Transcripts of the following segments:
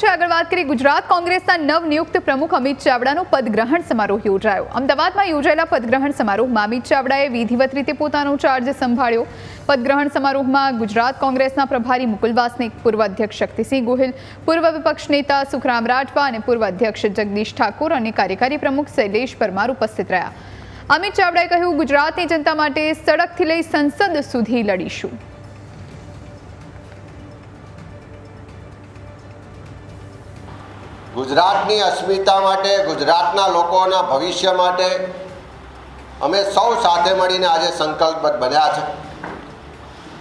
છે આગળ વાત કરીએ ગુજરાત કોંગ્રેસના નવનિયુક્ત પ્રમુખ અમિત ચાવડાનો પદગ્રહણ સમારોહ યોજાયો। અમદાવાદમાં યોજાયેલા પદગ્રહણ સમારોહમાં અમિત ચાવડાએ વિધિવત રીતે પોતાનો ચાર્જ સંભાળ્યો। પદગ્રહણ સમારોહમાં ગુજરાત કોંગ્રેસના પ્રભારી મુકુલ વાસનિક, પૂર્વ અધ્યક્ષ શક્તિસિંહ ગોહિલ, પૂર્વ વિપક્ષ નેતા સુખરામ રાઠવા અને પૂર્વ અધ્યક્ષ જગદીશ ઠાકોર અને કાર્યકારી પ્રમુખ શૈલેષ પરમાર ઉપસ્થિત રહ્યા। અમિત ચાવડાએ કહ્યું, ગુજરાતની જનતા માટે સડકથી લઈ સંસદ સુધી લડીશું। ગુજરાતની અસ્મિતા માટે, ગુજરાતના લોકોના ભવિષ્ય માટે અમે સૌ સાથે મળીને આજે સંકલ્પબદ્ધ બન્યા છે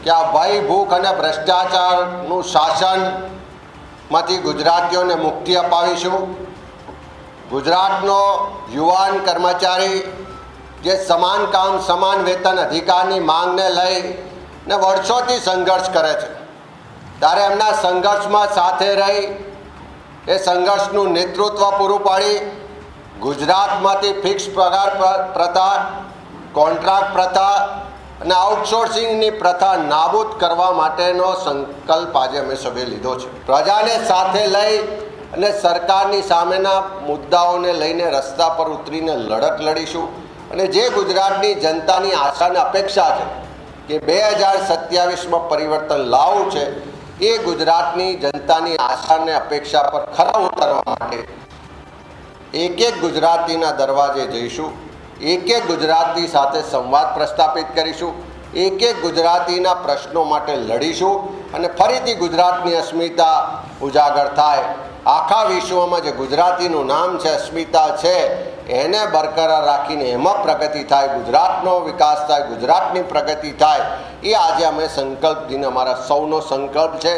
કે આ ભય, ભૂખ અને ભ્રષ્ટાચારનું શાસનમાંથી ગુજરાતીઓને મુક્તિ અપાવીશું। ગુજરાતનો યુવાન કર્મચારી જે સમાન કામ સમાન વેતન અધિકારની માંગને લઈને વર્ષોથી સંઘર્ષ કરે છે, ત્યારે એમના સંઘર્ષમાં સાથે રહી એ સંઘર્ષનું નેતૃત્વ પૂરું પાડી ગુજરાતમાંથી ફિક્સ પગાર પ્રથા, કોન્ટ્રાક્ટ પ્રથા અને આઉટસોર્સિંગની પ્રથા નાબૂદ કરવા માટેનો સંકલ્પ આજે અમે સભે લીધો છે। પ્રજાને સાથે લઈ અને સરકારની સામેના મુદ્દાઓને લઈને રસ્તા પર ઉતરીને લડત લડીશું અને જે ગુજરાતની જનતાની આશા અને અપેક્ષા છે કે 2027માં પરિવર્તન લાવવું છે, એ ગુજરાતની જનતાની આશા અને અપેક્ષા પર ખરા ઉતરવા માટે એક એક ગુજરાતીના દરવાજે જઈશું, એક એક ગુજરાતી સાથે સંવાદ પ્રસ્થાપિત કરીશું, એક એક ગુજરાતીના પ્રશ્નો માટે લડીશું અને ફરીથી ગુજરાતની અસ્મિતા ઉજાગર થાય। આખા વિશ્વમાં જે ગુજરાતીનું નામ છે, અસ્મિતા છે, એને બરકરાર રાખીને એમાં પ્રગતિ થાય, ગુજરાતનો વિકાસ થાય, ગુજરાતની પ્રગતિ થાય, એ આજે અમે સંકલ્પ દિન અમારા સૌનો સંકલ્પ છે।